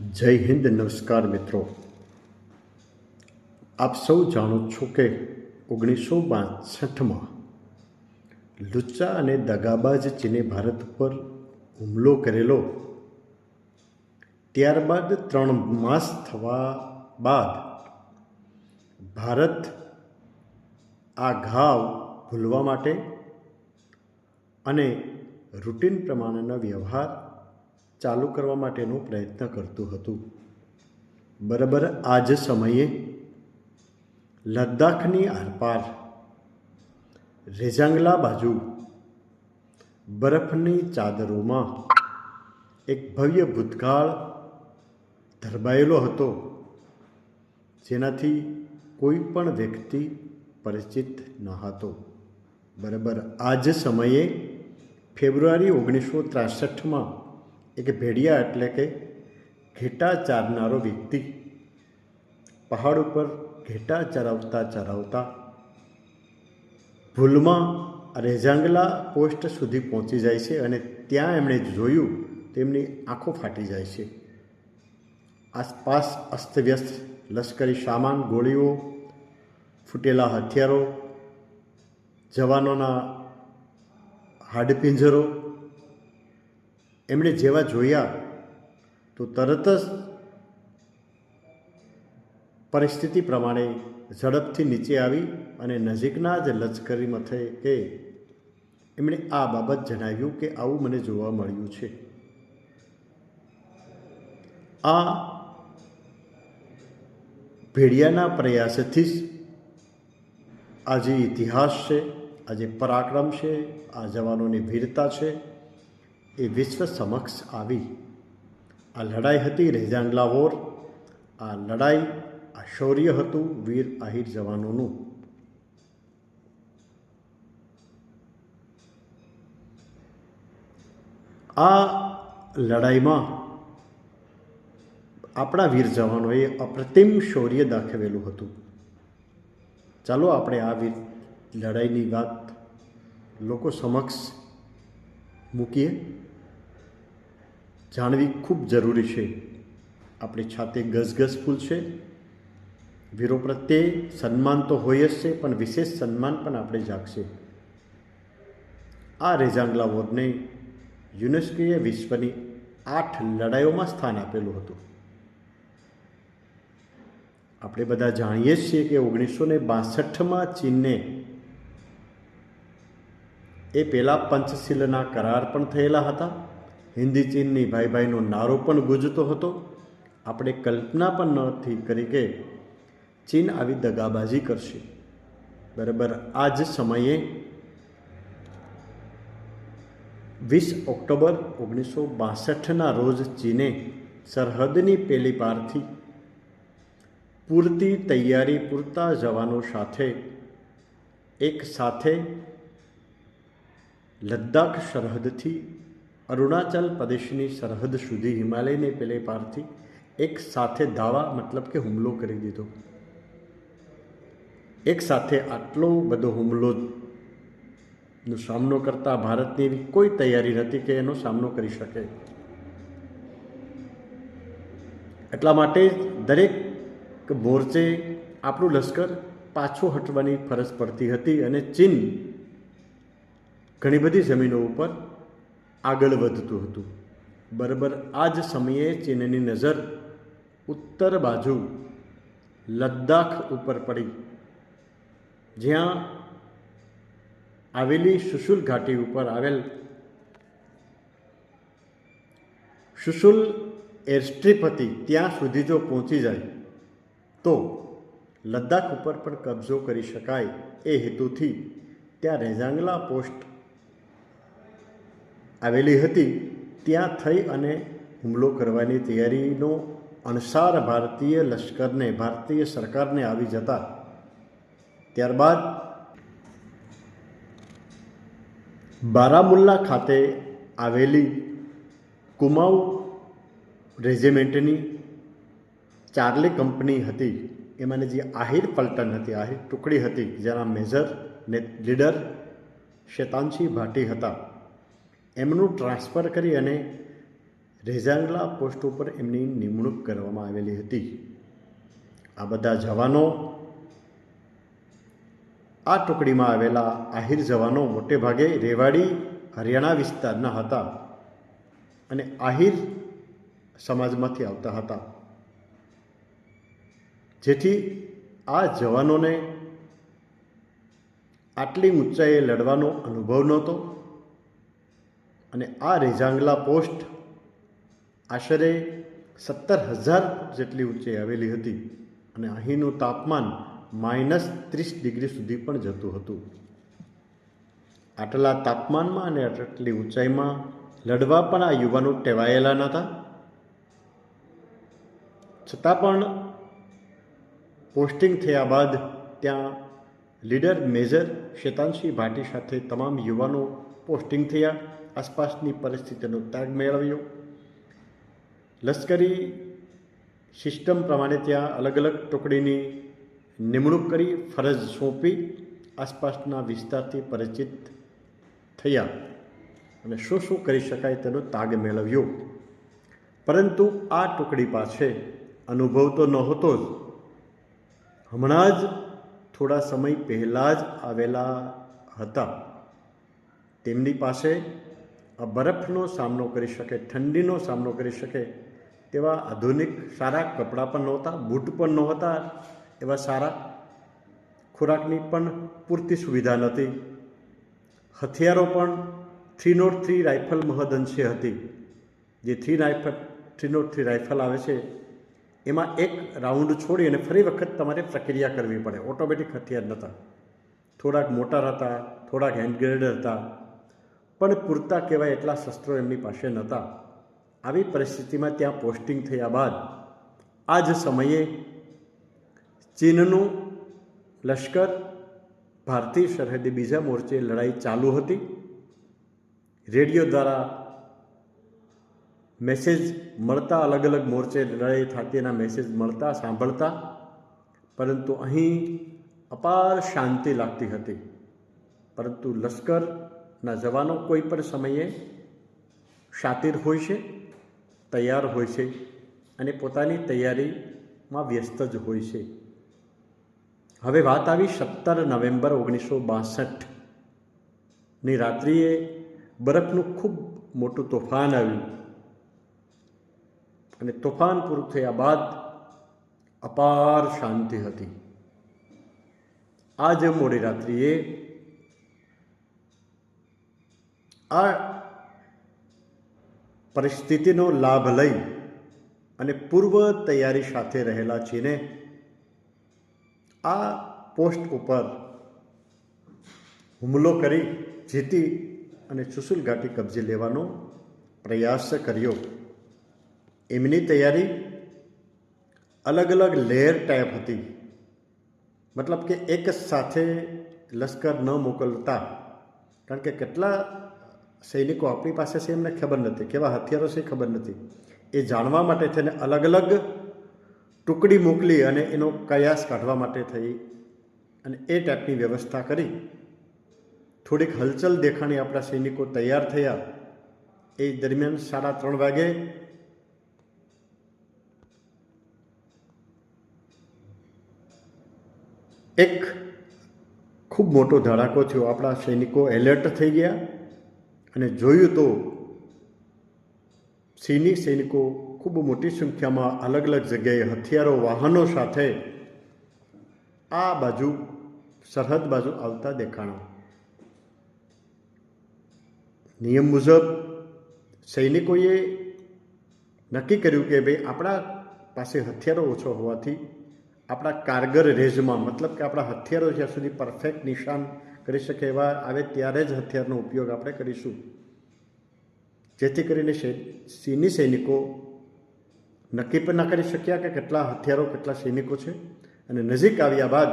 જય હિન્દ. નમસ્કાર મિત્રો. આપ સૌ જાણો છો કે 1962માં લુચ્ચા અને દગાબાજ ચીને ભારત પર હુમલો કરેલો. ત્યારબાદ 3 માસ થવા બાદ ભારત આ ઘાવ ભૂલવા માટે અને રૂટીન પ્રમાણેનો વ્યવહાર ચાલુ કરવા માટેનો પ્રયત્ન કરતું હતું. બરાબર આ જ સમયે લદ્દાખની આરપાર રેજાંગલા બાજુ બરફની ચાદરોમાં એક ભવ્ય ભૂતકાળ ધરબાયેલો હતો, જેનાથી કોઈ પણ વ્યક્તિ પરિચિત ન હતો. બરાબર આ જ સમયે ફેબ્રુઆરી 1963માં એક ભેડિયા એટલે કે ઘેટા ચારનારો વ્યક્તિ પહાડ ઉપર ઘેટા ચરાવતા ભૂલમાં રેજાંગલા પોસ્ટ સુધી પહોંચી જાય છે અને ત્યાં એમણે જોયું તેમની આંખો ફાટી જાય છે. આસપાસ અસ્તવ્યસ્ત લશ્કરી સામાન, ગોળીઓ, ફૂટેલા હથિયારો, જવાનોના હાડપિંજરો એમણે જેવા જોયા તો તરત જ પરિસ્થિતિ પ્રમાણે ઝડપથી નીચે આવી અને નજીકના જ લશ્કરી મથકે એમણે આ બાબત જણાવ્યું કે આવું મને જોવા મળ્યું છે. આ ભેડિયાના પ્રયાસથી જ આ જે ઇતિહાસ છે, આ જે પરાક્રમ છે, આ જવાનોની વીરતા છે એ વિશ્વ સમક્ષ આવી. આ લડાઈ હતી રેજાંગલા વોર. આ લડાઈ, આ શૌર્ય હતું વીર આહિર જવાનોનું. આ લડાઈમાં આપણા વીર જવાનોએ અપ્રતિમ શૌર્ય દાખવેલું હતું. ચાલો આપણે આ વીર લડાઈની વાત લોકો સમક્ષ મૂકીએ. જાણવી ખૂબ જરૂરી છે. આપણી છાતી ગસગસ ફૂલશે. વીરો પ્રત્યે સન્માન તો હોય જ છે, પણ વિશેષ સન્માન પણ આપણે જાગશે. આ રેજાંગલા વોરને યુનેસ્કોએ વિશ્વની 8 લડાઈઓમાં સ્થાન આપેલું હતું. આપણે બધા જાણીએ જ છીએ કે 1962માં ચીનને એ પહેલાં પંચશીલના કરાર પણ થયેલા હતા. હિન્દી ચીનની ભાઈ ભાઈનો નારો પણ ગુંજતો હતો. આપણે કલ્પના પણ નથી કરી કે ચીન આવી દગાબાજી કરશે. બરાબર આ જ સમયે 20 ઓક્ટોબર 1962ના રોજ ચીને સરહદની પેલી પારથી પૂરતી તૈયારી, પૂરતા જવાનો સાથે એક સાથે લદ્દાખ સરહદથી અરુણાચલ પ્રદેશની સરહદ સુધી હિમાલયની પેલી પારથી એક સાથે દાવા મતલબ કે હુમલો કરી દીધો. એક સાથે આટલો બધો હુમલોનો સામનો કરતા ભારતની એવી કોઈ તૈયારી નથી કે એનો સામનો કરી શકે. એટલા માટે દરેક મોરચે આપણું લશ્કર પાછું હટવાની ફરજ પડતી હતી અને ચીન ઘણી બધી જમીનો ઉપર આગળ વધતું હતું. બરાબર આ જ સમયે ચીનની નજર ઉત્તર બાજુ લદ્દાખ ઉપર પડી, જ્યાં આવેલી શુશુલ ઘાટી ઉપર આવેલ શુશુલ એરસ્ટ્રીપ હતી. ત્યાં સુધી જો પહોંચી જાય તો લદ્દાખ ઉપર પણ કબજો કરી શકાય. એ હેતુથી ત્યાં રેજાંગલા પોસ્ટ આવેલી હતી. ત્યાં થઈ અને હુમલો કરવાની તૈયારીનો અણસાર ભારતીય લશ્કરને, ભારતીય સરકારને આવી જતા ત્યારબાદ બારામુલ્લા ખાતે આવેલી કુમાઉ રેજિમેન્ટની ચાર્લી કંપની હતી. એમાંની જે આહિર પલટન હતી, આહિર ટુકડી હતી, જેના મેજર ને લીડર શેતાનસિંહ ભાટી હતા, એમનું ટ્રાન્સફર કરી અને રેઝાંગલા પોસ્ટ ઉપર એમની નિમણૂક કરવામાં આવેલી હતી. આ બધા જવાનો, આ ટુકડીમાં આવેલા આહિર જવાનો મોટે ભાગે રેવાડી હરિયાણા વિસ્તારના હતા અને આહિર સમાજમાંથી આવતા હતા, જેથી આ જવાનોને આટલી ઊંચાઈએ લડવાનો અનુભવ નહોતો અને આ રેઝાંગલા પોસ્ટ આશરે 17,000 જેટલી ઊંચાઈ આવેલી હતી અને અહીંનું તાપમાન -30 ડિગ્રી સુધી પણ જતું હતું. આટલા તાપમાનમાં અને આટલી ઊંચાઈમાં લડવા પણ આ યુવાનો ટેવાયેલા નહોતા. છતાં પણ પોસ્ટિંગ થયા બાદ ત્યાં લીડર મેજર શેતાનસિંહ ભાટી સાથે તમામ યુવાનો પોસ્ટિંગ થયા. આસપાસની પરિસ્થિતિનો તાગ મેળવ્યો. લશ્કરી સિસ્ટમ પ્રમાણે ત્યાં અલગ અલગ ટુકડીની નિમણૂક કરી, ફરજ સોંપી, આસપાસના વિસ્તારથી પરિચિત થયા અને શું શું કરી શકાય તેનો તાગ મેળવ્યો. પરંતુ આ ટુકડી પાસે અનુભવ તો નહોતો જ. હમણાં જ થોડા સમય પહેલાં જ આવેલા હતા. તેમની પાસે આ બરફનો સામનો કરી શકે, ઠંડીનો સામનો કરી શકે તેવા આધુનિક સારા કપડાં પણ નહોતા, બૂટ પણ નહોતા, એવા સારા ખોરાકની પણ પૂરતી સુવિધા નહોતી. હથિયારો પણ 303 રાઇફલ મહદઅંશે હતી. જે 303 રાઇફલ આવે છે એમાં એક રાઉન્ડ છોડી અને ફરી વખત તમારે પ્રક્રિયા કરવી પડે. ઓટોમેટિક હથિયાર નહોતા. થોડાક મોટર હતા, થોડાક હેન્ડ ગ્રેનેડ હતા, પણ પૂરતા કહેવાય એટલા શસ્ત્રો એમની પાસે નહોતા. આવી પરિસ્થિતિમાં ત્યાં પોસ્ટિંગ થયા બાદ આ જ સમયે ચીનનું લશ્કર ભારતીય સરહદે બીજા મોરચે લડાઈ ચાલુ હતી. રેડિયો દ્વારા મેસેજ મળતા, અલગ અલગ મોરચે લડાઈ થતી એના મેસેજ મળતા, સાંભળતા, પરંતુ અહીં અપાર શાંતિ લાગતી હતી. પરંતુ લશ્કરના જવાનો કોઈ પણ સમયે શાતિર હોય છે, તૈયાર હોય છે અને પોતાની તૈયારીમાં વ્યસ્ત જ હોય છે. હવે વાત આવી 17 નવેમ્બર 1962ની રાત્રિએ બરફનું ખૂબ મોટું તોફાન આવ્યું અને તોફાન પૂરું થયા બાદ અપાર શાંતિ હતી. આજ મોડી રાત્રિએ આ પરિસ્થિતિનો લાભ લઈ અને પૂર્વ તૈયારી સાથે રહેલા ચીને આ પોસ્ટ ઉપર હુમલો કરી જીતી અને ચુશુલ ઘાટી કબજે લેવાનો પ્રયાસ કર્યો. એમની તૈયારી અલગ અલગ લેયર ટાઈપ હતી. મતલબ કે એક સાથે લશ્કર ન મોકલતા, કારણ કે કેટલા સૈનિકો આપણી પાસે છે એમને ખબર નથી, કેવા હથિયારો છે ખબર નથી. એ જાણવા માટે થઈને અલગ અલગ ટુકડી મોકલી અને એનો કયાસ કાઢવા માટે થઈ અને એ ટાઈપની વ્યવસ્થા કરી. થોડીક હલચલ દેખાણી આપણા સૈનિકો તૈયાર થયા. એ દરમિયાન 3:30 વાગે એક ખૂબ મોટો ધડાકો થયો. આપણા સૈનિકો એલર્ટ થઈ ગયા અને જોયું તો ચીની સૈનિકો ખૂબ મોટી સંખ્યામાં અલગ અલગ જગ્યાએ હથિયારો, વાહનો સાથે આ બાજુ સરહદ બાજુ આવતા દેખાણા. નિયમ મુજબ સૈનિકોએ નક્કી કર્યું કે ભાઈ આપણા પાસે હથિયારો ઓછો હોવાથી આપણા કારગર રેન્જમાં, મતલબ કે આપણા હથિયારો જ્યાં સુધી પરફેક્ટ નિશાન કરી શકે એવા આવે ત્યારે જ હથિયારનો ઉપયોગ આપણે કરીશું. જેથી કરીને ચીની સૈનિકો નક્કી પણ ન કરી શક્યા કે કેટલા હથિયારો, કેટલા સૈનિકો છે અને નજીક આવ્યા બાદ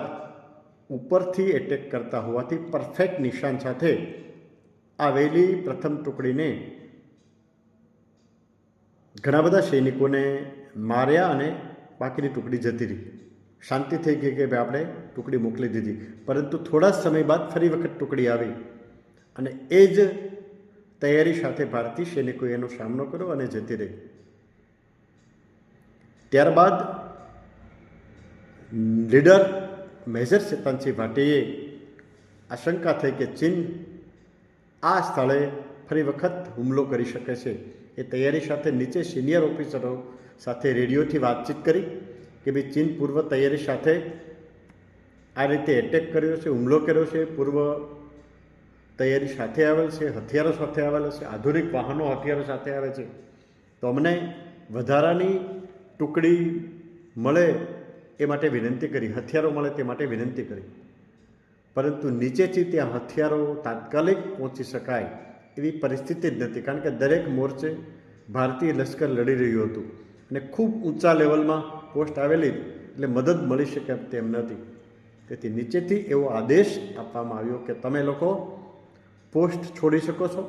ઉપરથી એટેક કરતા હોવાથી પરફેક્ટ નિશાન સાથે આવેલી પ્રથમ ટુકડીને ઘણા બધા સૈનિકોને માર્યા અને બાકીની ટુકડી જતી રહી. શાંતિ થઈ ગઈ કે ભાઈ આપણે ટુકડી મોકલી દીધી. પરંતુ થોડા સમય બાદ ફરી વખત ટુકડી આવી અને એ જ તૈયારી સાથે ભારતીય સૈનિકોએ એનો સામનો કર્યો અને જતી રહી. ત્યારબાદ લીડર મેજર ચેતનસિંહ ભાટીએ આશંકા થઈ કે ચીન આ સ્થળે ફરી વખત હુમલો કરી શકે છે. એ તૈયારી સાથે નીચે સિનિયર ઓફિસરો સાથે રેડિયોથી વાતચીત કરી કે ભાઈ ચીન પૂર્વ તૈયારી સાથે આ રીતે એટેક કર્યો છે, હુમલો કર્યો છે, પૂર્વ તૈયારી સાથે આવેલ છે, હથિયારો સાથે આવેલા છે, આધુનિક વાહનો હથિયારો સાથે આવે છે, તો અમને વધારાની ટુકડી મળે એ માટે વિનંતી કરી, હથિયારો મળે તે માટે વિનંતી કરી. પરંતુ નીચેથી ત્યાં હથિયારો તાત્કાલિક પહોંચી શકાય એવી પરિસ્થિતિ જ નથી, કારણ કે દરેક મોરચે ભારતીય લશ્કર લડી રહ્યું હતું અને ખૂબ ઊંચા લેવલમાં પોસ્ટ આવેલી એટલે મદદ મળી શકે તેમ નથી. તેથી નીચેથી એવો આદેશ આપવામાં આવ્યો કે તમે લોકો પોસ્ટ છોડી શકો છો,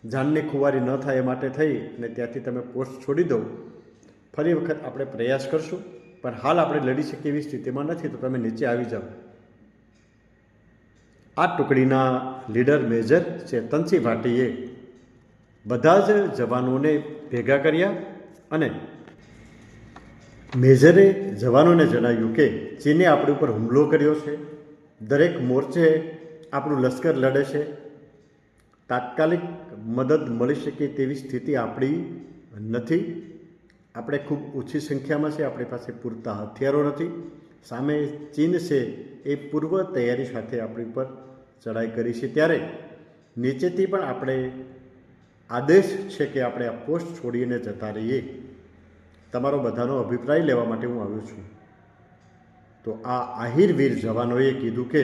જાનની ખુવારી ન થાય એ માટે થઈ અને ત્યાંથી તમે પોસ્ટ છોડી દો. ફરી વખત આપણે પ્રયાસ કરશું, પણ હાલ આપણે લડી શકીએ એવી સ્થિતિમાં નથી, તો તમે નીચે આવી જાઓ. આ ટુકડીના લીડર મેજર ચેતનસિંહ ભાટીએ બધા જ જવાનોને ભેગા કર્યા અને મેજરે જવાનોને જણાવ્યું કે ચીને આપણી ઉપર હુમલો કર્યો છે, દરેક મોરચે આપણું લશ્કર લડે છે, તાત્કાલિક મદદ મળી શકે તેવી સ્થિતિ આપણી નથી, આપણે ખૂબ ઓછી સંખ્યામાં છે, આપણી પાસે પૂરતા હથિયારો નથી, સામે ચીન છે એ પૂર્વ તૈયારી સાથે આપણી ઉપર ચડાઈ કરી છે, ત્યારે નીચેથી પણ આપણે આદેશ છે કે આપણે આ પોસ્ટ છોડીને જતા રહીએ. તમારો બધાનો અભિપ્રાય લેવા માટે હું આવ્યો છું. તો આ આહિરવીર જવાનોએ કીધું કે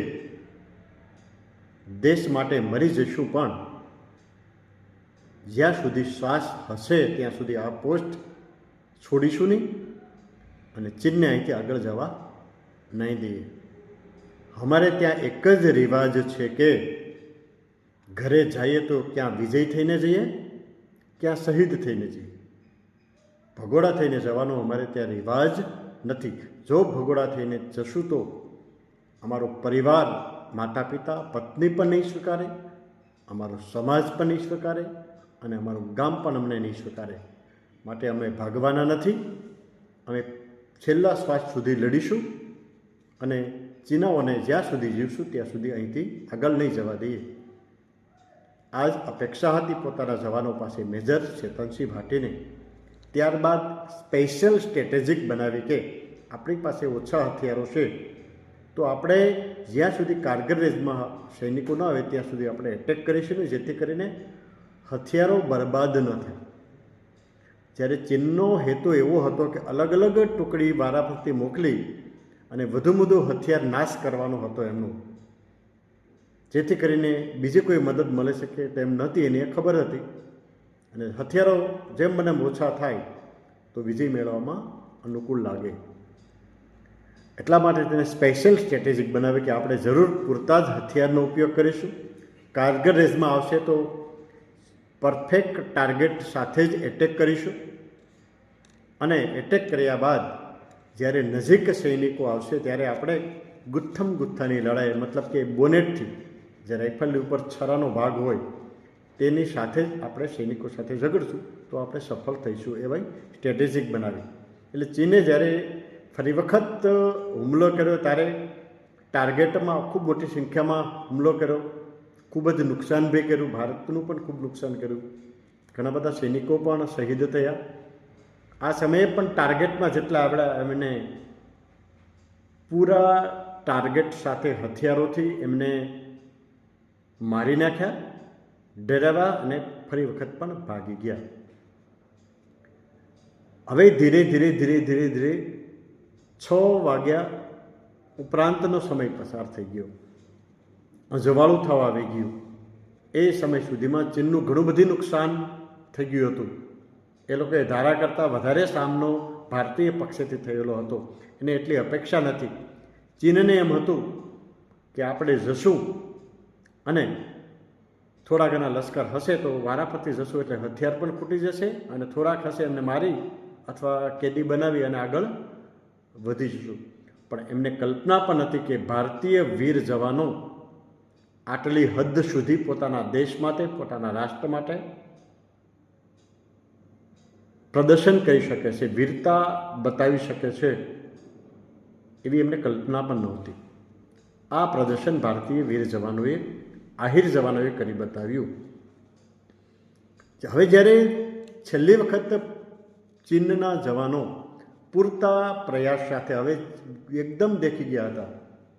દેશ માટે મરી જઈશું, પણ જ્યાં સુધી શ્વાસ હશે ત્યાં સુધી આ પોસ્ટ છોડીશું નહીં અને ચીનને અહીંથી આગળ જવા નહીં દઈએ. અમારે ત્યાં એક જ રિવાજ છે કે ઘરે જઈએ તો ક્યાં વિજય થઈને જઈએ, ક્યાં શહીદ થઈને જઈએ. ભગોડા થઈને જવાનો અમારે ત્યાં રિવાજ નથી. જો ભગોડા થઈને જશું તો અમારો પરિવાર, માતા પિતા, પત્ની પણ નહીં સ્વીકારે, અમારો સમાજ પણ નહીં સ્વીકારે અને અમારું ગામ પણ અમને નહીં સ્વીકારે. માટે અમે ભાગવાના નથી. અમે છેલ્લા શ્વાસ સુધી લડીશું અને ચીનાઓને જ્યાં સુધી જીવશું ત્યાં સુધી અહીંથી આગળ નહીં જવા દઈએ. આ જ અપેક્ષા હતી પોતાના જવાનો પાસે મેજર ચેતનસિંહ ભાટીને. ત્યારબાદ સ્પેશિયલ સ્ટ્રેટેજિક બનાવી કે આપણી પાસે ઓછા હથિયારો છે, તો આપણે જ્યાં સુધી કારગર રેન્જમાં સૈનિકો ન આવે ત્યાં સુધી આપણે એટેક કરીશું, જેથી કરીને હથિયારો બરબાદ ન થાય. જ્યારે ચીનનો હેતુ એવો હતો કે અલગ અલગ ટુકડી વારાફરતી મોકલી અને વધુ હથિયાર નાશ કરવાનો હતો એમનો, જેથી કરીને બીજી કોઈ મદદ મળી શકે તેમ નહોતી, એને ખબર હતી. અને હથિયારો જેમ મને ઓછા થાય તો વિજય મેળવવામાં અનુકૂળ લાગે. એટલા માટે તેને સ્પેશિયલ સ્ટ્રેટેજિક બનાવી કે આપણે જરૂર પૂરતા જ હથિયારનો ઉપયોગ કરીશું. કારગર રેન્જમાં આવશે તો પરફેક્ટ ટાર્ગેટ સાથે જ એટેક કરીશું અને એટેક કર્યા બાદ જ્યારે નજીક સૈનિકો આવશે ત્યારે આપણે ગુથ્થમ ગુથ્થાની લડાઈ, મતલબ કે બોનેટથી જે રાઇફલની ઉપર છરાનો ભાગ હોય તેની સાથે જ આપણે સૈનિકો સાથે ઝઘડશું તો આપણે સફળ થઈશું. એવી સ્ટ્રેટેજિક બનાવી. એટલે ચીને જ્યારે ફરી વખત હુમલો કર્યો ત્યારે ટાર્ગેટમાં ખૂબ મોટી સંખ્યામાં હુમલો કર્યો, ખૂબ જ નુકસાન બી કર્યું, ભારતનું પણ ખૂબ નુકસાન કર્યું, ઘણા બધા સૈનિકો પણ શહીદ થયા. આ સમયે પણ ટાર્ગેટમાં જેટલા આવડા એમને પૂરા ટાર્ગેટ સાથે હથિયારોથી એમને મારી નાખ્યા, ડરાવ્યા અને ફરી વખત પણ ભાગી ગયા. હવે ધીરે ધીરે 6 વાગ્યા ઉપરાંતનો સમય પસાર થઈ ગયો, જવાળું થવા આવી ગયું. એ સમય સુધીમાં ચીનનું ઘણું બધું નુકસાન થઈ ગયું હતું. એ લોકોએ ધારા કરતાં વધારે સામનો ભારતીય પક્ષેથી થયેલો હતો. એને એટલી અપેક્ષા નથી. ચીનને એમ હતું કે આપણે જશું અને થોડા ઘણા લશ્કર હશે તો વારાફરતી જશું એટલે હથિયાર પણ ખૂટી જશે અને થોડાક હશે એમને મારી અથવા કેદી બનાવી અને આગળ વધી જશું. પણ એમને કલ્પના પણ નથી કે ભારતીય વીર જવાનો આટલી હદ સુધી પોતાના દેશ માટે, પોતાના રાષ્ટ્ર માટે પ્રદર્શન કરી શકે છે, વીરતા બતાવી શકે છે, એવી એમને કલ્પના પણ નહોતી. આ પ્રદર્શન ભારતીય વીર જવાનોએ, આહિર જવાનોએ કરી બતાવ્યું. હવે જ્યારે છેલ્લી વખત ચીનના જવાનો પૂરતા પ્રયાસ સાથે હવે એકદમ દેખી ગયા હતા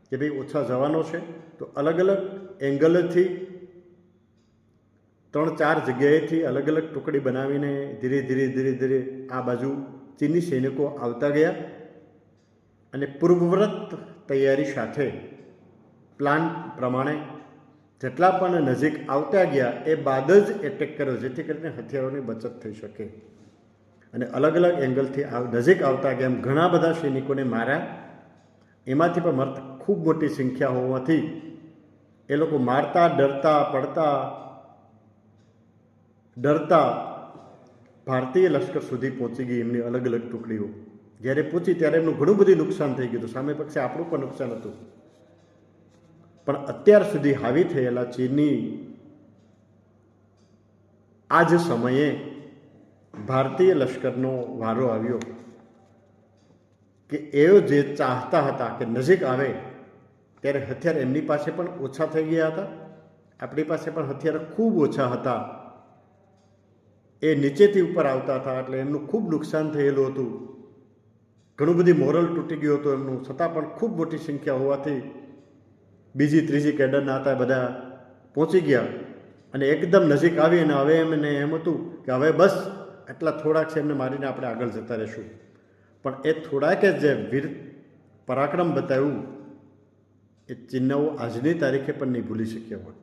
કે ભાઈ ઓછા જવાનો છે, તો અલગ અલગ એંગલથી 3-4 જગ્યાએથી અલગ અલગ ટુકડી બનાવીને ધીરે ધીરે આ બાજુ ચીની સૈનિકો આવતા ગયા અને પૂર્વવ્રત તૈયારી સાથે પ્લાન પ્રમાણે જેટલા પણ નજીક આવતા ગયા એ બાદ જ એટેક કર્યો, જેથી કરીને હથિયારોની બચત થઈ શકે. અને અલગ અલગ એંગલથી નજીક આવતા ગયા એમ ઘણા બધા સૈનિકોને માર્યા. એમાંથી પણ મરત ખૂબ મોટી સંખ્યા હોવાથી એ લોકો મારતા, ડરતા ભારતીય લશ્કર સુધી પહોંચી ગઈ એમની અલગ અલગ ટુકડીઓ. જ્યારે પહોંચી ત્યારે એમનું ઘણું બધું નુકસાન થઈ ગયું હતું. સામે પક્ષે આપણું પણ નુકસાન હતું. પણ અત્યાર સુધી હાવી થયેલા ચીનની આ જ સમયે ભારતીય લશ્કરનો વારો આવ્યો કે એઓ જે ચાહતા હતા કે નજીક આવે ત્યારે હથિયાર એમની પાસે પણ ઓછા થઈ ગયા હતા, આપણી પાસે પણ હથિયાર ખૂબ ઓછા હતા. એ નીચેથી ઉપર આવતા હતા એટલે એમનું ખૂબ નુકસાન થયેલું હતું. ઘણું બધી મોરલ તૂટી ગયું હતું એમનું. છતાં પણ ખૂબ મોટી સંખ્યા હોવાથી બીજી ત્રીજી કેડરના હતા બધા પહોંચી ગયા અને એકદમ નજીક આવી અને હવે એમને એમ હતું કે હવે બસ એટલા થોડાક છે એમને મારીને આપણે આગળ જતા રહીશું. પણ એ થોડાકે જે વીર પરાક્રમ બતાવ્યું એ ચીનનાઓ આજની તારીખે પણ નહીં ભૂલી શક્યા હોય.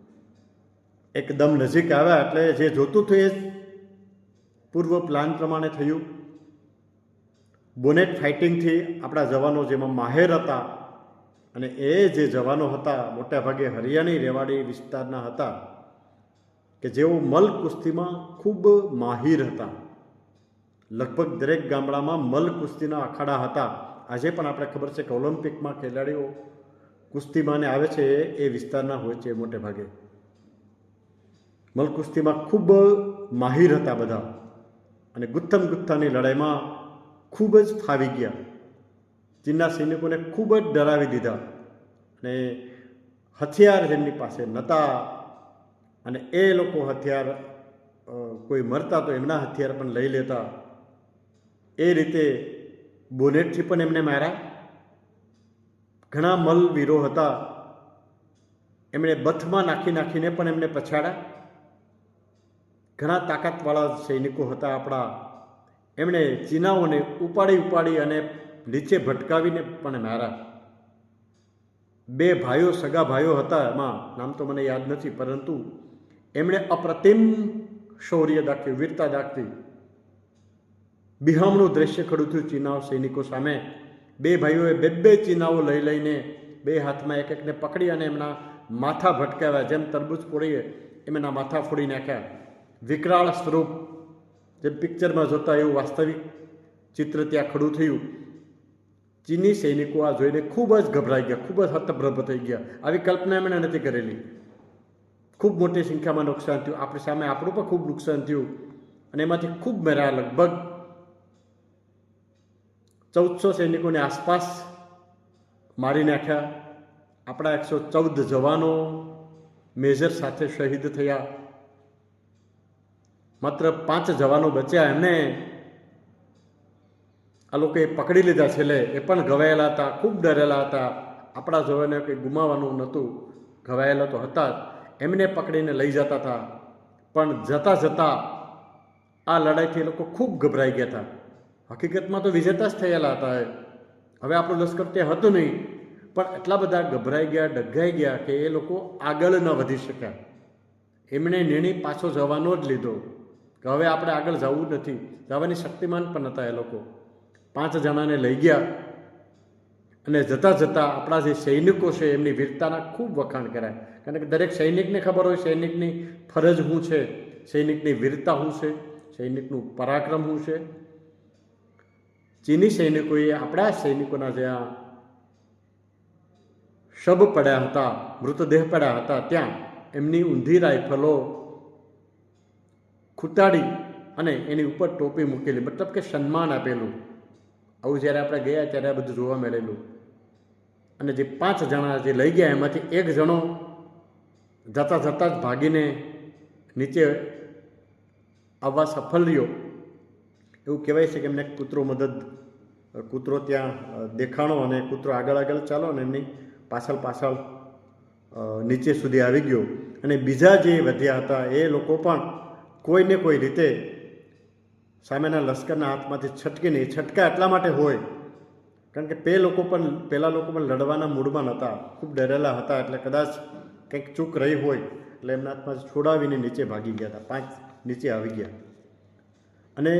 એકદમ નજીક આવ્યા એટલે જે જોતું હતું એ પૂર્વ પ્લાન પ્રમાણે થયું. બોનેટ ફાઇટિંગથી આપણા જવાનો જેમાં માહેર હતા અને એ જે જવાનો હતા મોટાભાગે હરિયાણી રેવાડી વિસ્તારના હતા કે જેઓ મલ કુસ્તીમાં ખૂબ માહિર હતા. લગભગ દરેક ગામડામાં મલ કુસ્તીના અખાડા હતા. આજે પણ આપણે ખબર છે કે ઓલિમ્પિકમાં ખેલાડીઓ કુસ્તીમાં આવે છે એ વિસ્તારના હોય છે મોટે ભાગે. મલ કુસ્તીમાં ખૂબ માહિર હતા બધા અને ગુત્થાની લડાઈમાં ખૂબ જ ફાવી ગયા. ચીનના સૈનિકોને ખૂબ જ ડરાવી દીધા અને હથિયાર જેમની પાસે નહોતા અને એ લોકો હથિયાર કોઈ મરતા તો એમના હથિયાર પણ લઈ લેતા. એ રીતે બોનેટથી પણ એમને માર્યા. ઘણા મલવીરો હતા એમણે બથમાં નાખીને પણ એમને પછાડ્યા. ઘણા તાકાતવાળા સૈનિકો હતા આપણા, એમણે ચીનાઓને ઉપાડી અને નીચે ભટકાવીને પણ માર્યા. 2 ભાઈઓ, સગા ભાઈઓ હતા, એમાં નામ તો મને યાદ નથી, પરંતુ એમણે અપ્રતિમ શૌર્ય દાખવ્યું, વીરતા દાખવી. બિહામણું દ્રશ્ય ખડું થયું ચીના સૈનિકો સામે. 2 ભાઈઓએ 2 ચીનાઓ લઈને 2 હાથમાં એકને પકડી અને એમના માથા ભટકાવ્યા. જેમ તરબૂચ ફોડીએ એમના માથા ફોડી નાખ્યા. વિકરાળ સ્વરૂપ જેમ પિક્ચરમાં જોતા એવું વાસ્તવિક ચિત્ર ત્યાં ખડું થયું. ચીની સૈનિકો આ જોઈને ખૂબ જ ગભરાઈ ગયા, ખૂબ જ હતપ્રભ થઈ ગયા. આવી કલ્પના એમણે નથી કરેલી. ખૂબ મોટી સંખ્યામાં નુકસાન થયું. આપણી સામે આપણું પણ ખૂબ નુકસાન થયું અને એમાંથી ખૂબ મેરા લગભગ 1400 સૈનિકોની આસપાસ મારી નાખ્યા. આપણા 114 જવાનો મેજર સાથે શહીદ થયા. માત્ર 5 જવાનો બચ્યા. એમને આ લોકોએ પકડી લીધા છેલ્લે. એ પણ ઘવાયેલા હતા, ખૂબ ડરેલા હતા. આપણા જવાને કંઈ ગુમાવવાનું નહોતું, ઘવાયેલા તો હતા જ. એમને પકડીને લઈ જતા હતા. પણ જતાં આ લડાઈથી એ લોકો ખૂબ ગભરાઈ ગયા હતા. હકીકતમાં તો વિજેતા જ થયેલા હતા. હવે આપણું લશ્કર ત્યાં હતું નહીં, પણ એટલા બધા ગભરાઈ ગયા, ડઘાઈ ગયા કે એ લોકો આગળ ન વધી શક્યા. એમણે નિર્ણય પાછો જવાનો જ લીધો કે હવે આપણે આગળ જવું નથી. જવાની શક્તિમાન પણ નહોતા એ લોકો. 5 જણાને લઈ ગયા અને જતાં આપણા જે સૈનિકો છે એમની વીરતાના ખૂબ વખાણ કરાય. કારણ કે દરેક સૈનિકને ખબર હોય સૈનિકની ફરજ શું છે, સૈનિકની વીરતા શું છે, સૈનિકનું પરાક્રમ શું છે. ચીની સૈનિકોએ આપણા સૈનિકોના જે શબ પડ્યા હતા, મૃતદેહ પડ્યા હતા, ત્યાં એમની ઊંધી રાઇફલો ખૂંટાડી અને એની ઉપર ટોપી મૂકેલી, મતલબ કે સન્માન આપેલું. આવું જ્યારે આપણે ગયા ત્યારે આ બધું જોવા મળેલું. અને જે 5 જણા જે લઈ ગયા એમાંથી એક જણો જતાં જતાં જ ભાગીને નીચે આવવા સફળ રહ્યો. એવું કહેવાય છે કે એમને કૂતરો ત્યાં દેખાણો અને કૂતરો આગળ આગળ ચાલો અને એમની પાછળ પાછળ નીચે સુધી આવી ગયો. અને બીજા જે વધ્યા હતા એ લોકો પણ કોઈને કોઈ રીતે સામેના લશ્કરના હાથમાંથી છટકીને, છટકા એટલા માટે હોય કારણ કે પેલા લોકો પણ લડવાના મૂડમાં નહોતા, ખૂબ ડરેલા હતા. એટલે કદાચ કંઈક ચૂક રહી હોય એટલે એમના હાથમાંથી છોડાવીને નીચે ભાગી ગયા હતા. 5 નીચે આવી ગયા. અને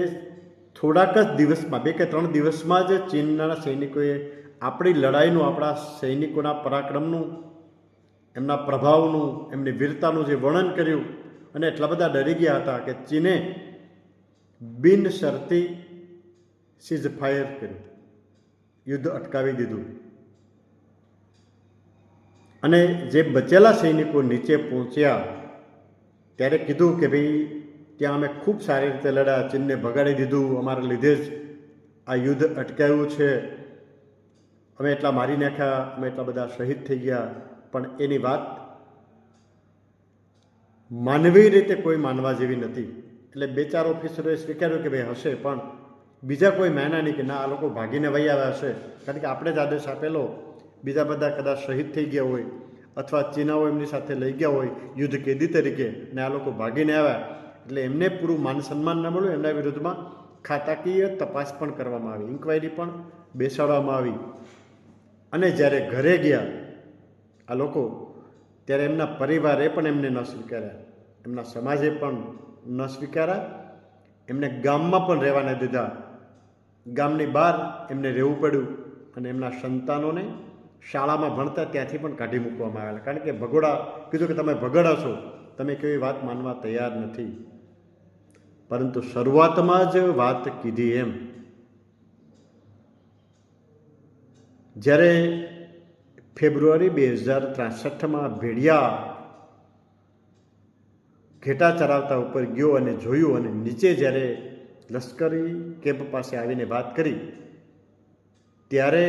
થોડાક જ દિવસમાં, 2 કે 3 દિવસમાં જ ચીનના સૈનિકોએ આપણી લડાઈનું, આપણા સૈનિકોના પરાક્રમનું, એમના પ્રભાવનું, એમની વીરતાનું જે વર્ણન કર્યું અને એટલા બધા ડરી ગયા હતા કે ચીને બિનશરતી સીઝ ફાયર કર્યું, યુદ્ધ અટકાવી દીધું. અને જે બચેલા સૈનિકો નીચે પહોંચ્યા ત્યારે કીધું કે ભાઈ ત્યાં અમે ખૂબ સારી રીતે લડ્યા, ચીનને ભગાડી દીધું, અમારા લીધે જ આ યુદ્ધ અટકાવ્યું છે, અમે એટલા મારી નાખ્યા, અમે એટલા બધા શહીદ થઈ ગયા. પણ એની વાત માનવી રીતે કોઈ માનવા જેવી નથી. એટલે 2-4 ઓફિસરોએ સ્વીકાર્યું કે ભાઈ હશે, પણ બીજા કોઈ માન્યા નહીં કે ના, આ લોકો ભાગીને વહી આવ્યા હશે, કારણ કે આપણે જ આદેશ આપેલો. બીજા બધા કદાચ શહીદ થઈ ગયા હોય અથવા ચીનાઓ એમની સાથે લઈ ગયા હોય યુદ્ધ કેદી તરીકે, અને આ લોકો ભાગીને આવ્યા એટલે એમને પૂરું માન સન્માન ન મળ્યું. એમના વિરુદ્ધમાં ખાતાકીય તપાસ પણ કરવામાં આવી, ઇન્ક્વાયરી પણ બેસાડવામાં આવી. અને જ્યારે ઘરે ગયા આ લોકો ત્યારે એમના પરિવારે પણ એમને ન સ્વીકાર્યા, એમના સમાજે પણ ન સ્વીકાર્યા, એમને ગામમાં પણ રહેવા ન દીધા. ગામની બહાર એમને રહેવું પડ્યું. અને એમના સંતાનોને શાળામાં ભણતા ત્યાંથી પણ કાઢી મૂકવામાં આવેલા, કારણ કે કીધું કે તમે ભગડા છો, તમે કેવી વાત માનવા તૈયાર નથી. પરંતુ શરૂઆતમાં જ વાત કીધી એમ, જ્યારે ફેબ્રુઆરી 2063માં ભેડિયા ઘેટા ચરાવતા ઉપર ગયો અને જોયું, અને નીચે જ્યારે લશ્કરી કેમ્પ પાસે આવીને વાત કરી ત્યારે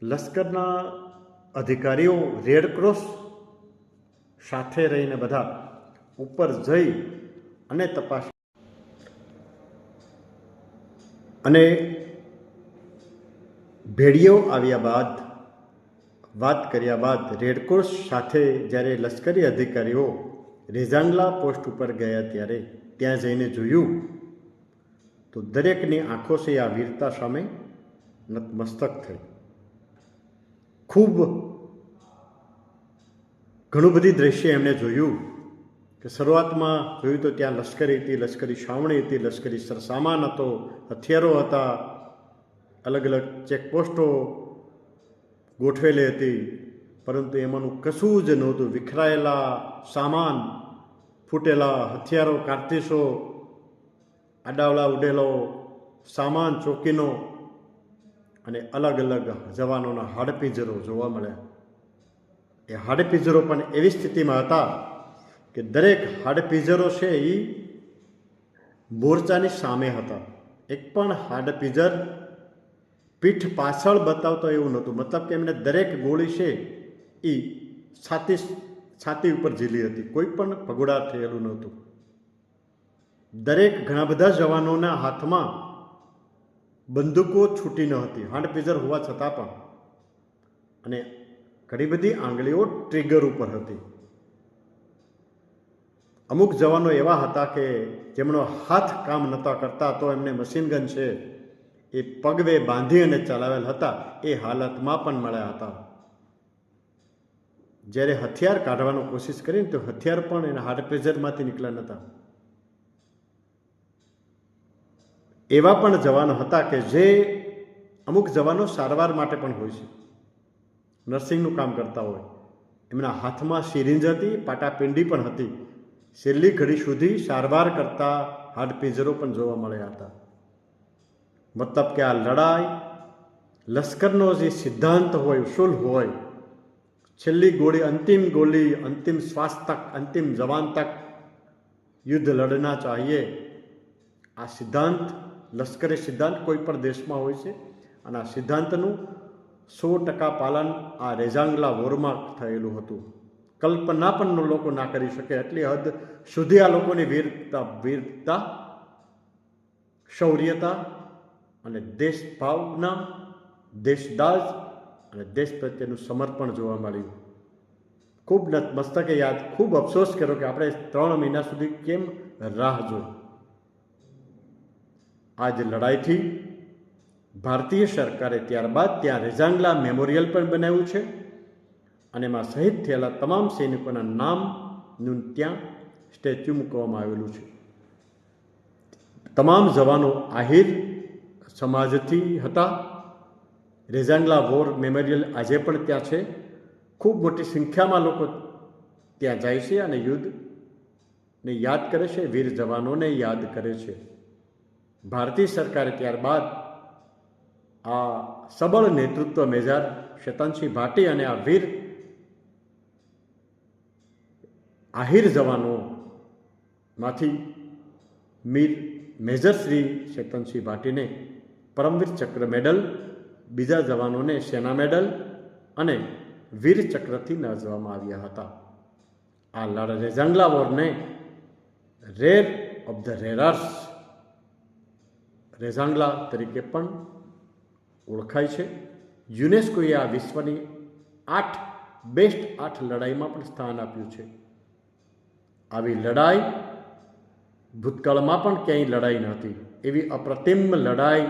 લશ્કરના અધિકારીઓ રેડક્રોસ સાથે રહીને બધા ઉપર જઈ અને તપાસ, અને ભેડિયો આવ્યા બાદ વાત કર્યા બાદ રેડક્રોસ સાથે જ્યારે લશ્કરી અધિકારીઓ રેઝાંગલા પોસ્ટ ઉપર ગયા ત્યારે ત્યાં જઈને જોયું તો દરેકની આંખો છે આ વીરતા સામે નતમસ્તક થઈ. ખૂબ ઘણું બધી દ્રશ્ય એમણે જોયું કે શરૂઆતમાં જોયું તો ત્યાં લશ્કરી હતી, લશ્કરી છાવણી હતી, લશ્કરી સરસામાન હતો, હથિયારો હતા, અલગ અલગ ચેકપોસ્ટો ગોઠવેલી હતી. પરંતુ એમાંનું કશું જ નહોતું. વિખરાયેલા સામાન, ફૂટેલા હથિયારો, કારતીસો, આડાવલા ઉડેલો સામાન, ચોકીનો, અને અલગ અલગ જવાનોના હાડપિંજરો જોવા મળ્યા. એ હાડપિંજરો પણ એવી સ્થિતિમાં હતા કે દરેક હાડપિંજરો છે એ મોરચાની સામે હતા. એક પણ હાડપિંજર પીઠ પાછળ બતાવતો એવું નહોતું. મતલબ કે એમને દરેક ગોળી છે એ છાતી ઉપર ઝીલી હતી, કોઈ પણ ભગોડાટ થયેલું નહોતું. ઘણા બધા જવાનોના હાથમાં બંદૂકો છૂટી ન હતી, હાડપિંજર હોવા છતાં પણ. અને ઘણી બધી આંગળીઓ ટ્રિગર ઉપર હતી. અમુક જવાનો એવા હતા કે જેમનો હાથ કામ નહોતા કરતા તો એમને મશીન ગન છે એ પગવે બાંધી અને ચલાવેલ હતા, એ હાલતમાં પણ મળ્યા હતા. જ્યારે હથિયાર કાઢવાનો કોશિશ કરીને તો હથિયાર પણ એના હાડપિંજરમાંથી નીકળ્યા નહોતા. એવા પણ જવાનો હતા કે જે અમુક જવાનો સારવાર માટે પણ હોય છે, નર્સિંગનું કામ કરતા હોય, એમના હાથમાં સિરિંજ હતી, પાટાપિંડી પણ હતી. છેલ્લી ઘડી સુધી સારવાર કરતા હાડપિંજરો પણ જોવા મળ્યા હતા. મતલબ કે આ લડાઈ લશ્કરનો જે સિદ્ધાંત હોય, ઉસૂલ હોય, છેલ્લી ગોળી, અંતિમ શ્વાસ તક, અંતિમ જવાન તક યુદ્ધ લડના ચાહીએ. આ સિદ્ધાંત, લશ્કરી સિદ્ધાંત કોઈ પણ દેશમાં હોય છે અને આ સિદ્ધાંતનું 100% પાલન આ રેજાંગલા વોરમાં થયેલું હતું. કલ્પના પણ લોકો ના કરી શકે એટલી હદ સુધી આ લોકોની વીરતા, શૌર્યતા અને દેશભાવના, દેશદાજ અને દેશ પ્રત્યેનું સમર્પણ જોવા મળ્યું. ખૂબ નતમસ્તકે યાદ, ખૂબ અફસોસ કર્યો કે આપણે 3 મહિના સુધી કેમ રાહ જોઈ. આજ લડાઈથી ભારતીય સરકારે ત્યારબાદ ત્યાં રેજાંગલા મેમોરિયલ પણ બનાવ્યું છે અને એમાં શહીદ થયેલા તમામ સૈનિકોના નામનું ત્યાં સ્ટેચ્યુ મૂકવામાં આવેલું છે. તમામ જવાનો આહિર સમાજથી હતા. રેજાંગલા વોર મેમોરિયલ આજે પણ ત્યાં છે. ખૂબ મોટી સંખ્યામાં લોકો ત્યાં જાય છે અને યુદ્ધને યાદ કરે છે, વીર જવાનોને યાદ કરે છે. ભારતીય સરકારે ત્યારબાદ આ સબળ નેતૃત્વ મેજર શેતાનસિંહ ભાટી અને આ વીર આહિર જવાનોમાંથી મેજર શ્રી શેતાનસિંહ ભાટીને પરમવીર ચક્ર મેડલ, બીજા જવાનોને સેના મેડલ અને વીર ચક્રથી નવાજવામાં આવ્યા હતા. આ રેજાંગલા વોરને રેર ઓફ ધ રેરાર્સ રેજાંગલા તરીકે પણ ઓળખાય છે. યુનેસ્કોએ આ વિશ્વની 8 બેસ્ટ 8 લડાઈમાં પણ સ્થાન આપ્યું છે. આવી લડાઈ ભૂતકાળમાં પણ ક્યાંય લડાઈ નહોતી. એવી અપ્રતિમ લડાઈ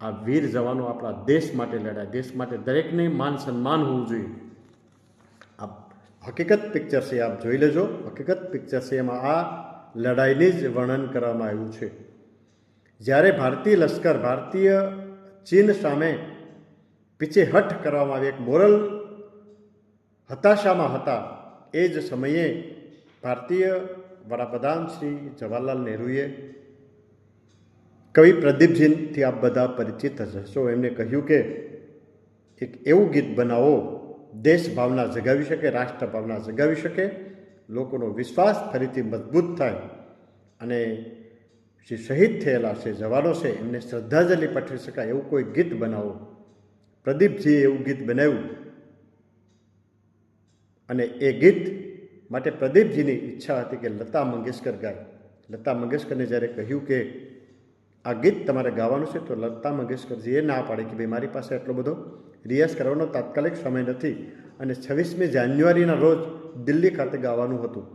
આ વીર જવાનો આપણા દેશ માટે લડ્યા. દેશ માટે દરેકને માન સન્માન હોવું જોઈએ. આ હકીકત પિક્ચર છે, આપ જોઈ લેજો. હકીકત પિક્ચર છે, એમાં આ લડાઈની જ વર્ણન કરવામાં આવ્યું છે. જ્યારે ભારતીય લશ્કર ભારતીય ચીન સામે પીછેહઠ કરવામાં આવી, એક મોરલ હતાશામાં હતા, એ જ સમયે ભારતીય વડાપ્રધાન શ્રી જવાહરલાલ નહેરુએ કવિ પ્રદીપજીથી આપ બધા પરિચિત હશો. એમને કહ્યું કે એક એવું ગીત બનાવો દેશ ભાવના જગાવી શકે, રાષ્ટ્ર ભાવના જગાવી શકે, લોકોનો વિશ્વાસ ફરીથી મજબૂત થાય અને જે શહીદ થયેલા છે, જવાનો છે, એમને શ્રદ્ધાંજલિ પાઠવી શકાય એવું કોઈ ગીત બનાવો. પ્રદીપજીએ એવું ગીત બનાવ્યું અને એ ગીત માટે પ્રદીપજીની ઈચ્છા હતી કે લતા મંગેશકર ગાય. લતા મંગેશકરને જ્યારે કહ્યું કે આ ગીત તમારે ગાવાનું છે, તો લતા મંગેશકરજીએ ના પાડી કે ભાઈ મારી પાસે એટલો બધો રિયાઝ કરવાનો તાત્કાલિક સમય નથી અને 26મી જાન્યુઆરીના રોજ દિલ્હી ખાતે ગાવાનું હતું.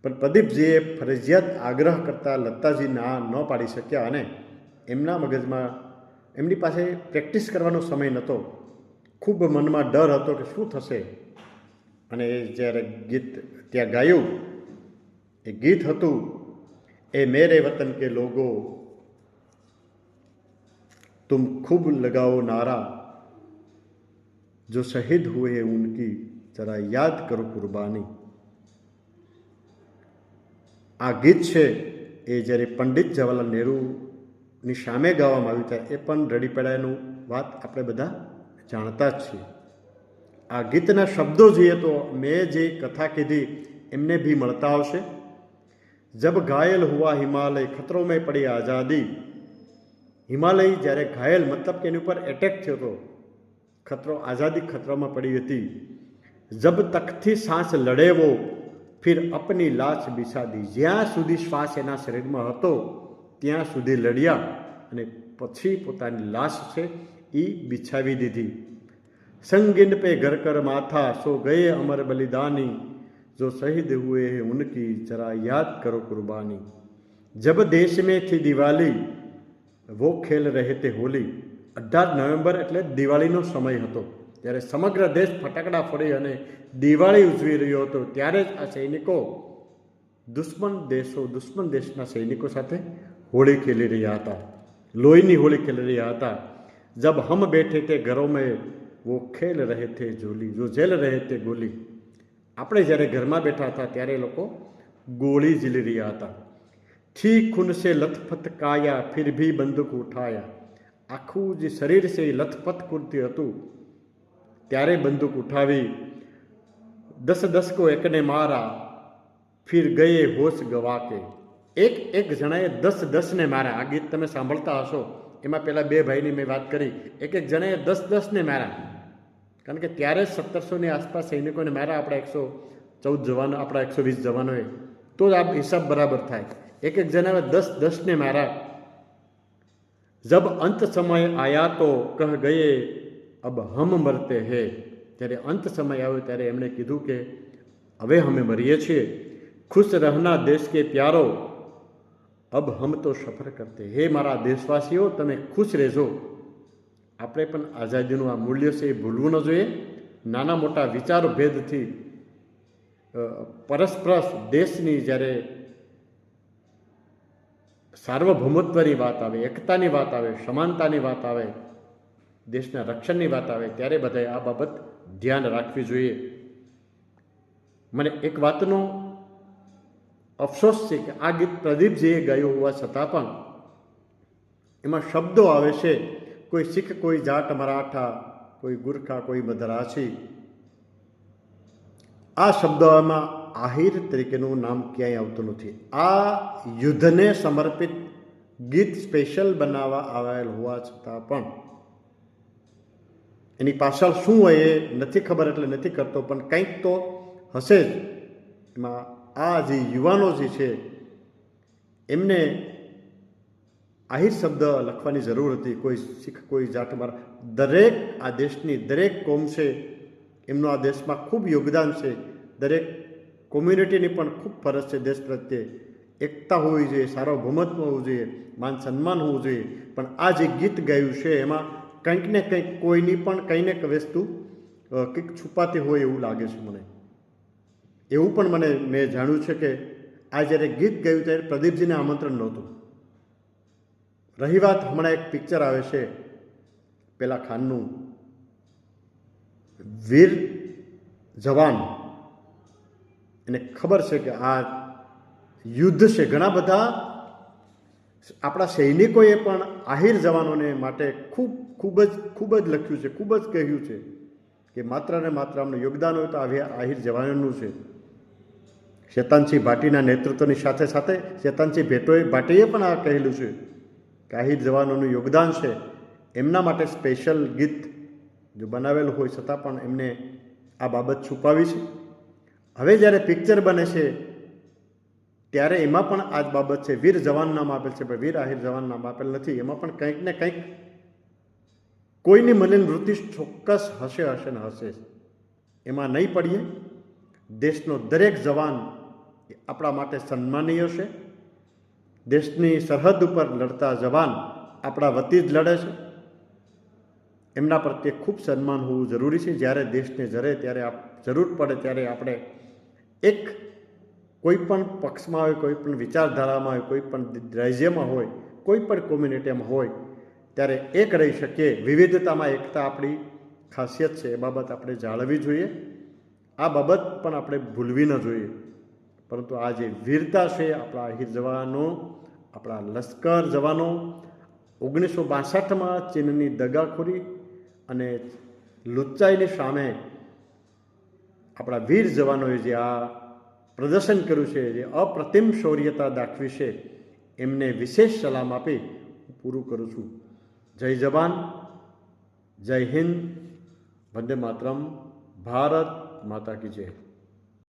પણ પ્રદીપજીએ ફરજિયાત આગ્રહ કરતાં લતાજી ના ન પાડી શક્યા અને એમના મગજમાં એમની પાસે પ્રેક્ટિસ કરવાનો સમય નહોતો. ખૂબ મનમાં ડર હતો કે શું થશે. અને એ જ્યારે ગીત ત્યાં ગાયું, એ ગીત હતું એ મેરે વતન કે લોગો तुम खूब लगाओ नारा जो शहीद हुए हैं उनकी जरा याद करो कुर्बानी. આ ગીત છે એ જ્યારે પંડિત જવાહરલાલ નહેરુની સામે ગાવામાં આવ્યું ત્યારે એ પણ રડી પડ્યાનું વાત આપણે બધા જાણતા જ છીએ. આ ગીતના શબ્દો જોઈએ તો મેં જે કથા કીધી એમને ભી મળતા આવશે. જબ ઘાયલ હુઆ હિમાલય ખતરો મેં પડી આઝાદી. હિમાલય જ્યારે ઘાયલ મતલબ કે એની ઉપર એટેક થયો હતો, આઝાદી ખતરામાં પડી હતી. જબ તકથી સાંસ લડે વો ફિર અપની લાશ બિછા દી. જ્યાં સુધી શ્વાસ એના શરીરમાં હતો ત્યાં સુધી લડ્યા અને પછી પોતાની લાશ છે એ બિછાવી દીધી. સંગીન પે ઘર કર માથા સો ગયે અમર બલિદાની जो शहीद हुए हैं उनकी जरा याद करो कुर्बानी. जब देश में थी दिवाली वो खेल रहे थे होली. 18 નવેમ્બર એટલે દિવાળીનો સમય હતો, ત્યારે સમગ્ર દેશ ફટાકડા ફોડી અને દિવાળી ઉજવી રહ્યો હતો. ત્યારે જ આ સૈનિકો દુશ્મન દેશના સૈનિકો સાથે હોળી ખેલી રહ્યા હતા, લોહીની હોળી ખેલી રહ્યા હતા. જબ હમ બેઠે થે ઘરો મેં वो खेल रहे थे जोली जो जेल रहे थे गोली. આપણે જ્યારે ઘરમાં બેઠા હતા ત્યારે લોકો ગોળી ઝીલી રહ્યા હતા. થી ખૂન સે લથપથ કાયા ફિર ભી બંદૂક ઉઠાયા. આખું જે શરીર છે એ લથપથ કૂદતી હતું ત્યારે બંદૂક ઉઠાવી, 10-10 કો એકને મારા, ફિર ગયે હોશ ગવા કે. એક જણાએ 10-10ને માર્યા. આ ગીત તમે સાંભળતા હશો. એમાં પેલા બે ભાઈની મેં વાત કરી. એક જણાએ 10-10ને માર્યા. કારણ કે ત્યારે 1700ની આસપાસ સૈનિકોને માર્યા આપણા 114 જવાનો, આપણા 120 જવાનોએ. તો જ આ હિસાબ બરાબર થાય. એક જણાએ 10-10ને માર્યા. જબ અંત સમય આયા તો કહ ગયે અબ હમ મરતે હે. જ્યારે અંત સમય આવ્યો ત્યારે એમણે કીધું કે હવે અમે મરીએ છીએ. ખુશ રહના દેશ કે પ્યારો, અબ હમ તો સફર કરતે. હે મારા દેશવાસીઓ, તમે ખુશ રહેજો. આપણે પણ આઝાદીનું આ મૂલ્ય છે એ ભૂલવું ન જોઈએ. નાના મોટા વિચારો ભેદથી પરસ્પર દેશની જ્યારે સાર્વભૌમત્વની વાત આવે, એકતાની વાત આવે, સમાનતાની વાત આવે, દેશના રક્ષણની વાત આવે, ત્યારે બધાએ આ બાબત ધ્યાન રાખવી જોઈએ. મને એક વાતનો અફસોસ છે કે આ ગીત પ્રદીપજીએ ગાયું હોવા છતાં પણ એમાં શબ્દો આવે છે કોઈ શીખ, કોઈ જાટ મરાઠા, કોઈ ગુરખા, કોઈ મદ્રાસી. આ શબ્દોમાં આહિર તરીકેનું નામ ક્યાંય આવતું નથી. આ યુદ્ધને સમર્પિત ગીત સ્પેશિયલ બનાવવા આવેલ હોવા છતાં પણ એની પાછળ શું હોય એ નથી ખબર, એટલે નથી કરતો. પણ કંઈક તો હશે જ. એમાં આ જે યુવાનો જે છે એમને આહિર શબ્દ લખવાની જરૂર હતી. કોઈ શીખ, કોઈ જાટ મારા, દરેક આ દેશની દરેક કોમ છે એમનું આ દેશમાં ખૂબ યોગદાન છે. દરેક કોમ્યુનિટીની પણ ખૂબ ફરજ છે દેશ પ્રત્યે. એકતા હોવી જોઈએ, સાર્વભૌમત્વ હોવું જોઈએ, માન સન્માન હોવું જોઈએ. પણ આ જે ગીત ગાયું છે એમાં કંઈક ને કંઈક કોઈની પણ કંઈ ને કંઈ વસ્તુ કંઈક છુપાતી હોય એવું લાગે છે મને. એવું પણ મેં જાણ્યું છે કે આ જ્યારે ગીત ગાયું ત્યારે પ્રદીપજીને આમંત્રણ નહોતું. રહી વાત, હમણાં એક પિક્ચર આવે છે પેલા ખાનનું, વીર જવાન. એને ખબર છે કે આ યુદ્ધ છે. ઘણા બધા આપણા સૈનિકોએ પણ આહિર જવાનોને માટે ખૂબ જ લખ્યું છે, ખૂબ જ કહ્યું છે કે માત્ર ને માત્ર અમને યોગદાન હોય તો આહિર જવાનોનું છે. શેતાનસિંહ ભાટીના નેતૃત્વની સાથે સાથે શેતાનસિંહ ભાટીએ પણ આ કહેલું છે કે આહિર જવાનોનું યોગદાન છે. એમના માટે સ્પેશિયલ ગીત જો બનાવેલું હોય છતાં પણ એમને આ બાબત છુપાવી છે. હવે જ્યારે પિક્ચર બને છે ત્યારે એમાં પણ આ જ બાબત છે. વીર જવાન નામ આપેલ છે, પણ વીર આહિર જવાન નામ આપેલ નથી. એમાં પણ કંઈક ને કંઈક કોઈની મલિન વૃત્તિ ચોક્કસ હશે ને હશે. એમાં નહીં પડીએ. દેશનો દરેક જવાન આપણા માટે સન્માનીય છે. દેશની સરહદ ઉપર લડતા જવાન આપણા વતી જ લડે છે. એમના પ્રત્યે ખૂબ સન્માન હોવું જરૂરી છે. જ્યારે દેશને ત્યારે જરૂર પડે ત્યારે આપણે એક કોઈ પણ પક્ષમાં હોય, કોઈ પણ વિચારધારામાં હોય, કોઈ પણ રાજ્યમાં હોય, કોઈ પણ કોમ્યુનિટીમાં હોય ત્યારે એક રહી શકીએ. વિવિધતામાં એકતા આપણી ખાસિયત છે. એ બાબત આપણે જાળવવી જોઈએ. આ બાબત પણ આપણે ભૂલવી ન જોઈએ. પરંતુ આ જે વીરતા છે આપણા આહિર જવાનો, આપણા લશ્કર જવાનો, 1962માં ચીનની દગાખોરી અને લુચ્ચાઈની સામે આપણા વીર જવાનોએ જે આ પ્રદર્શન કર્યું છે, જે અપ્રતિમ શૌર્યતા દાખવી છે, એમને વિશેષ સલામ આપી પૂરું કરું છું. જય જવાન, જય હિન્દ, વંદે માતરમ, ભારત માતા કી જય.